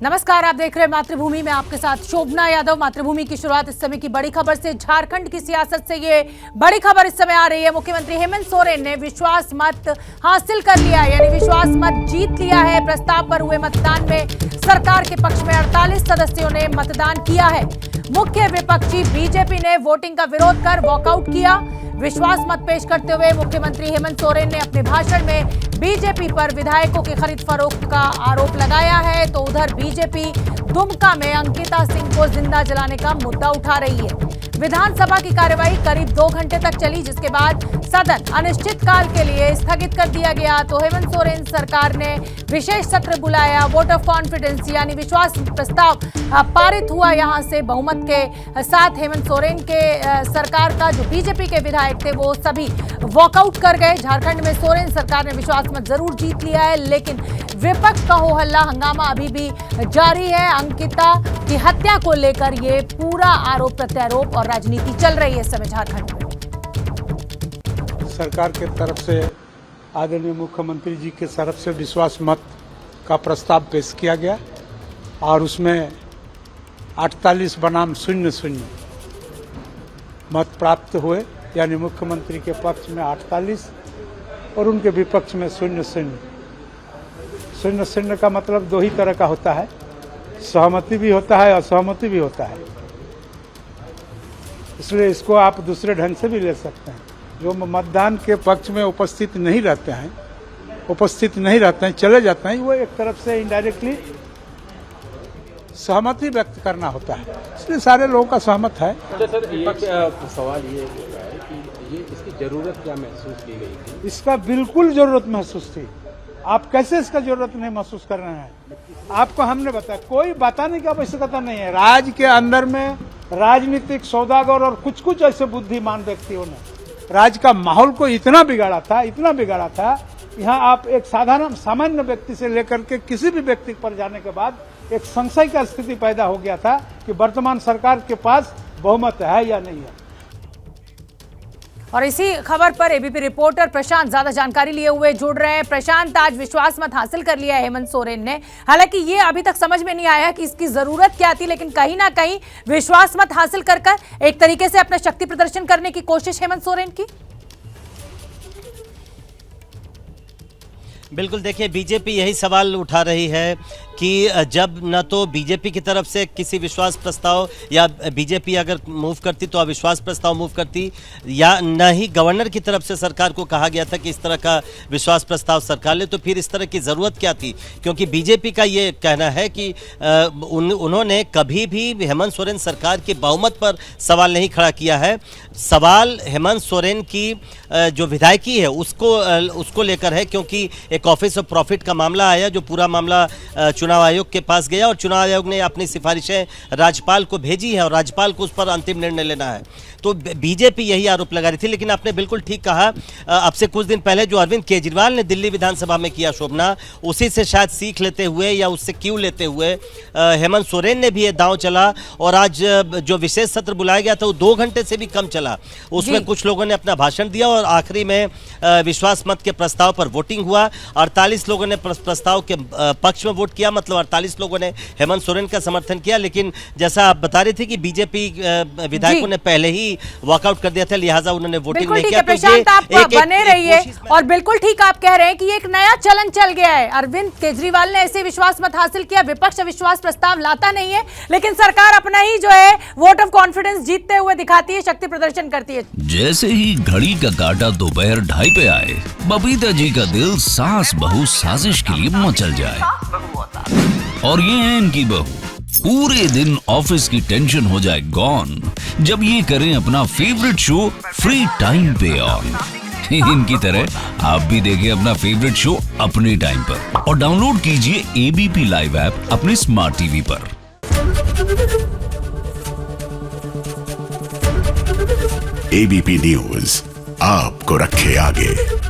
नमस्कार, आप देख रहे हैं मातृभूमि में आपके साथ शोभना यादव। मातृभूमि की शुरुआत इस समय की बड़ी खबर से। झारखंड की सियासत से ये बड़ी खबर इस समय आ रही है। मुख्यमंत्री हेमंत सोरेन ने विश्वास मत हासिल कर लिया है, यानी विश्वास मत जीत लिया है। प्रस्ताव पर हुए मतदान में सरकार के पक्ष में 48 सदस्यों ने मतदान किया है। मुख्य विपक्षी बीजेपी ने वोटिंग का विरोध कर वॉकआउट किया। विश्वास मत पेश करते हुए मुख्यमंत्री हेमंत सोरेन ने अपने भाषण में बीजेपी पर विधायकों की खरीद फरोख्त का आरोप लगाया है, तो उधर बीजेपी दुमका में अंकिता सिंह को जिंदा जलाने का मुद्दा उठा रही है। विधानसभा की कार्यवाही करीब 2 घंटे तक चली, जिसके बाद सदन अनिश्चितकाल के लिए स्थगित कर दिया गया। तो हेमंत सोरेन सरकार ने विशेष सत्र बुलाया। वोट ऑफ कॉन्फिडेंस यानी विश्वास प्रस्ताव पारित हुआ। यहां से बहुमत के साथ हेमंत सोरेन के सरकार का जो बीजेपी के विधायक थे वो सभी वॉकआउट कर गए। झारखंड में सोरेन सरकार ने विश्वास मत जरूर जीत लिया है, लेकिन विपक्ष का हो हल्ला हंगामा अभी भी जारी है। अंकिता की हत्या को लेकर ये पूरा आरोप प्रत्यारोप और राजनीति चल रही है इस समय झारखंड में। सरकार के तरफ से आदरणीय मुख्यमंत्री जी के तरफ से विश्वास मत का प्रस्ताव पेश किया गया और उसमें 48 बनाम 0 मत प्राप्त हुए, यानी मुख्यमंत्री के पक्ष में 48 और उनके विपक्ष में 0 का मतलब 2 ही तरह का होता है, सहमति भी होता है, असहमति भी होता है। इसलिए इसको आप दूसरे ढंग से भी ले सकते हैं। जो मतदान के पक्ष में उपस्थित नहीं रहते हैं, चले जाते हैं, वो एक तरफ से इनडायरेक्टली सहमति व्यक्त करना होता है। इसलिए सारे लोगों का सहमत है। अच्छा सर, सवाल ये है कि ये इसकी जरूरत क्या महसूस की गई थी? इसका बिल्कुल जरूरत महसूस थी। आप कैसे इसका जरूरत नहीं महसूस कर रहे हैं? आपको हमने बताया, कोई बताने की आवश्यकता नहीं है। राज्य के अंदर में राजनीतिक सौदागर और कुछ ऐसे बुद्धिमान व्यक्तियों ने राज्य का माहौल को इतना बिगाड़ा था। यहाँ आप एक साधारण सामान्य व्यक्ति से लेकर के किसी भी व्यक्ति पर जाने के बाद एक संशय का स्थिति पैदा हो गया था कि वर्तमान सरकार के पास बहुमत है या नहीं है। और इसी खबर पर एबीपी रिपोर्टर प्रशांत ज्यादा जानकारी लिए हुए जुड़ रहे हैं। प्रशांत, आज विश्वास मत हासिल कर लिया है हेमंत सोरेन ने। हालांकि ये अभी तक समझ में नहीं आया कि इसकी जरूरत क्या थी, लेकिन कहीं ना कहीं विश्वास मत हासिल कर एक तरीके से अपना शक्ति प्रदर्शन करने की कोशिश हेमंत सोरेन की। बिल्कुल, देखिए बीजेपी यही सवाल उठा रही है कि जब न तो बीजेपी की तरफ से किसी विश्वास प्रस्ताव या बीजेपी अगर मूव करती तो अविश्वास प्रस्ताव मूव करती, या न ही गवर्नर की तरफ से सरकार को कहा गया था कि इस तरह का विश्वास प्रस्ताव सरकार ले, तो फिर इस तरह की ज़रूरत क्या थी? क्योंकि बीजेपी का ये कहना है कि उन्होंने कभी भी हेमंत सोरेन सरकार की बहुमत पर सवाल नहीं खड़ा किया है। सवाल हेमंत सोरेन की जो विधायकी है उसको लेकर है, क्योंकि एक ऑफिस ऑफ प्रॉफिट का मामला आया, जो पूरा मामला चुनाव आयोग के पास गया और चुनाव आयोग ने अपनी सिफारिशें राज्यपाल को भेजी है और राज्यपाल को उस पर अंतिम निर्णय लेना है। तो बीजेपी यही आरोप लगा रही थी। लेकिन आपने बिल्कुल ठीक कहा, अब से कुछ दिन पहले जो अरविंद केजरीवाल ने दिल्ली विधानसभा में किया शोभना, उसी से शायद सीख लेते हुए या उससे क्यों लेते हुए हेमंत सोरेन ने भी ये दांव चला। और आज जो विशेष सत्र बुलाया गया था वो 2 घंटे से भी कम चला। उसमें कुछ लोगों ने अपना भाषण दिया और आखिरी में विश्वास मत के प्रस्ताव पर वोटिंग हुआ। 48 लोगों ने प्रस्ताव के पक्ष में वोट किया, मतलब 48 लोगों ने हेमंत सोरेन का समर्थन किया। लेकिन जैसा आप बता रही थी कि बीजेपी विधायकों ने पहले ही वॉकआउट कर दिया था, लिहाजा उन्होंने वोटिंग नहीं किया। प्रशांत, आप बने रहिए। और बिल्कुल ठीक आप कह रहे हैं कि एक नया चलन चल गया है। अरविंद केजरीवाल ने ऐसे विश्वास मत हासिल किया, विपक्ष विश्वास प्रस्ताव लाता नहीं है, लेकिन सरकार अपना ही जो है वोट ऑफ कॉन्फिडेंस जीतते हुए दिखाती है, शक्ति प्रदर्शन करती है। जैसे ही घड़ी का काटा दोपहर 2:30 पे आए, बबीता जी का दिल सास बहू साजिश के लिए मचल जाए। और ये है इनकी बहू, पूरे दिन ऑफिस की टेंशन हो जाए गॉन जब ये करें अपना फेवरेट शो फ्री टाइम पे ऑन। इनकी तरह आप भी देखें अपना फेवरेट शो अपने टाइम पर और डाउनलोड कीजिए एबीपी लाइव ऐप अपने स्मार्ट टीवी पर। एबीपी न्यूज आपको रखे आगे।